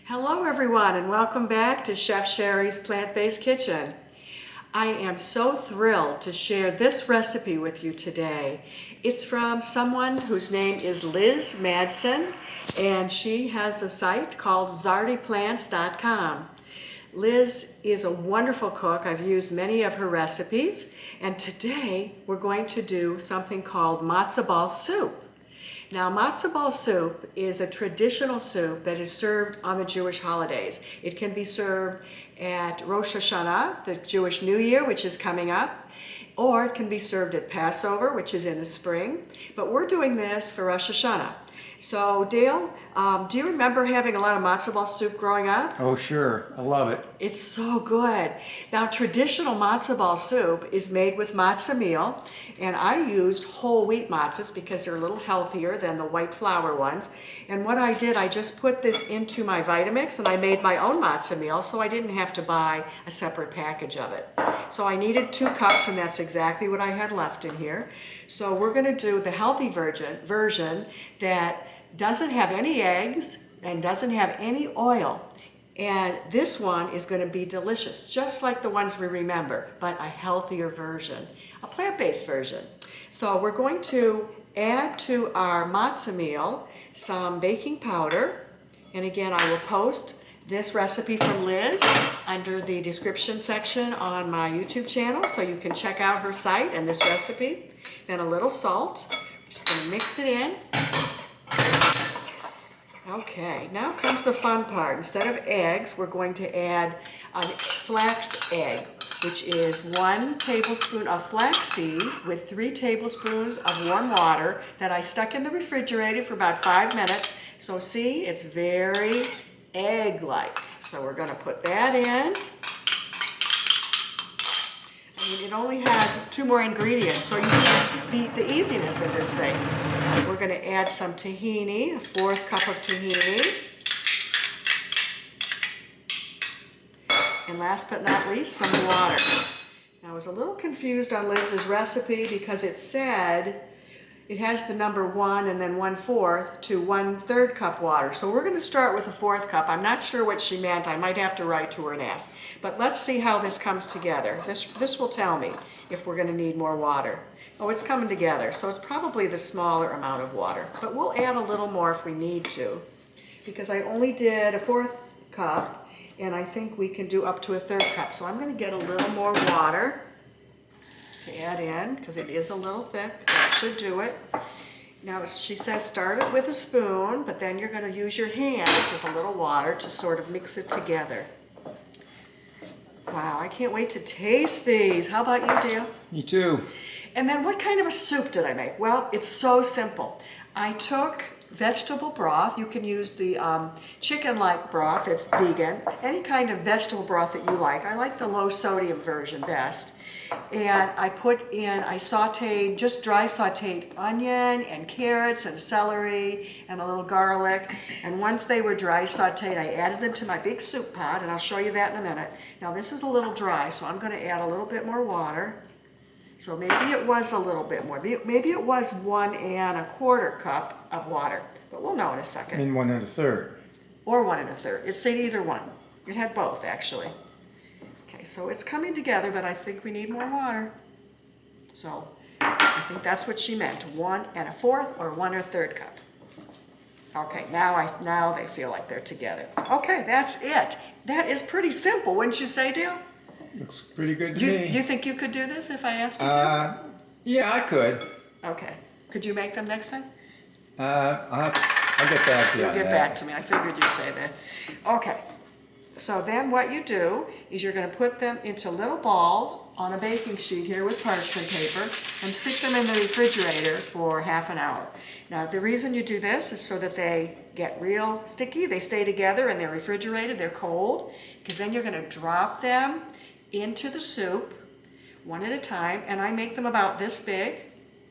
Hello everyone and welcome back to Chef Sherry's Plant-Based Kitchen. I am so thrilled to share this recipe with you today. It's from someone whose name is Liz Madsen, and she has a site called zartyplants.com. Liz is a wonderful cook. I've used many of her recipes, and today we're going to do something called matzo ball soup. Now, matzo ball soup is a traditional soup that is served on the Jewish holidays. It can be served at Rosh Hashanah, the Jewish New Year, which is coming up, or it can be served at Passover, which is in the spring. But we're doing this for Rosh Hashanah. So, Dale, do you remember having a lot of matzo ball soup growing up? Oh, sure. I love it. It's so good. Now, traditional matzo ball soup is made with matzo meal, and I used whole wheat matzahs because they're a little healthier than the white flour ones. And what I did, I just put this into my Vitamix, and I made my own matzo meal, so I didn't have to buy a separate package of it. So I needed 2 cups, and that's exactly what I had left in here. So we're going to do the healthy version that doesn't have any eggs and doesn't have any oil. And this one is going to be delicious, just like the ones we remember, but a healthier version, a plant-based version. So we're going to add to our matzo meal some baking powder. And again, I will post this recipe from Liz under the description section on my YouTube channel, so you can check out her site and this recipe. Then a little salt. I'm just going to mix it in. Okay, now comes the fun part. Instead of eggs, we're going to add a flax egg, which is 1 tablespoon of flaxseed with 3 tablespoons of warm water that I stuck in the refrigerator for about 5 minutes. So see, it's very egg-like. So we're going to put that in. It only has 2 more ingredients, so you can beat the easiness of this thing. We're going to add some tahini, a 4th cup of tahini. And last but not least, some water. Now, I was a little confused on Liz's recipe because it said it has the number 1 and then 1/4 to 1/3 cup water. So we're going to start with a 4th cup. I'm not sure what she meant. I might have to write to her and ask. But let's see how this comes together. This will tell me if we're going to need more water. Oh, it's coming together. So it's probably the smaller amount of water. But we'll add a little more if we need to, because I only did a 4th cup, and I think we can do up to a 3rd cup. So I'm going to get a little more water to add in, because it is a little thick. That should do it. Now, she says start it with a spoon, but then you're going to use your hands with a little water to sort of mix it together. Wow, I can't wait to taste these. How about you, Dale? Me too. And then what kind of a soup did I make? Well, it's so simple. I took vegetable broth. You can use the chicken-like broth that's vegan. Any kind of vegetable broth that you like. I like the low sodium version best. And I sauteed, just dry sauteed onion and carrots and celery and a little garlic. And once they were dry sauteed, I added them to my big soup pot, and I'll show you that in a minute. Now this is a little dry, so I'm going to add a little bit more water. So maybe it was a little bit more. Maybe it was 1 1/4 cup of water, but we'll know in a second. And 1 1/3. Or 1 1/3. It said either one. It had both, actually. Okay, so it's coming together, but I think we need more water. So I think that's what she meant, 1 1/4 or 1 1/3 cup. Okay, now they feel like they're together. Okay, that's it. That is pretty simple, wouldn't you say, Dale? Looks pretty good to me. Do you think you could do this if I asked you to? Yeah, I could. Okay. Could you make them next time? I'll get back to you. You'll get back to me. I figured you'd say that. Okay. So then what you do is you're going to put them into little balls on a baking sheet here with parchment paper and stick them in the refrigerator for half an hour. Now, the reason you do this is so that they get real sticky. They stay together and they're refrigerated. They're cold, because then you're going to drop them into the soup one at a time, and I make them about this big.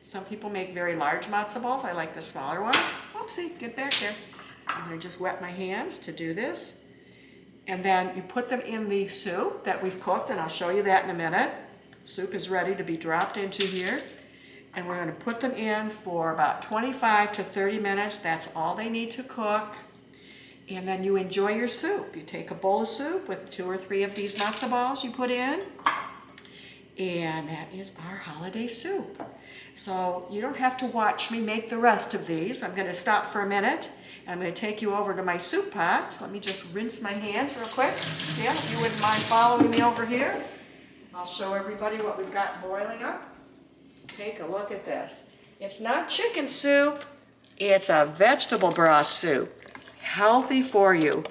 Some people make very large matzo balls. I like the smaller ones. Oopsie, get back there. I'm going to just wet my hands to do this. And then you put them in the soup that we've cooked, and I'll show you that in a minute. Soup is ready to be dropped into here. And we're going to put them in for about 25 to 30 minutes. That's all they need to cook. And then you enjoy your soup. You take a bowl of soup with 2 or 3 of these matzo balls you put in, and that is our holiday soup. So you don't have to watch me make the rest of these. I'm going to stop for a minute. I'm going to take you over to my soup pot. Let me just rinse my hands real quick. Yeah, if you wouldn't mind following me over here. I'll show everybody what we've got boiling up. Take a look at this. It's not chicken soup. It's a vegetable broth soup. Healthy for you.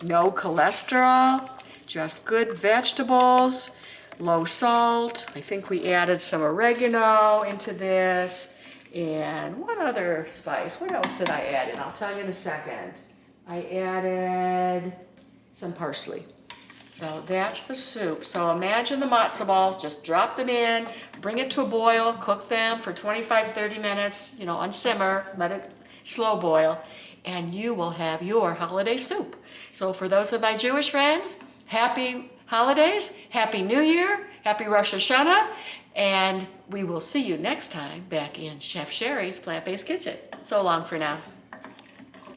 No cholesterol, just good vegetables, low salt. I think we added some oregano into this. And what other spice? What else did I add in? I'll tell you in a second. I added some parsley. So that's the soup. So imagine the matzo balls, just drop them in, bring it to a boil, cook them for 25-30 minutes, on simmer, let it slow boil, and you will have your holiday soup. So for those of my Jewish friends, happy holidays, happy New Year, happy Rosh Hashanah, and we will see you next time back in Chef Sherry's Plant-Based Kitchen. So long for now.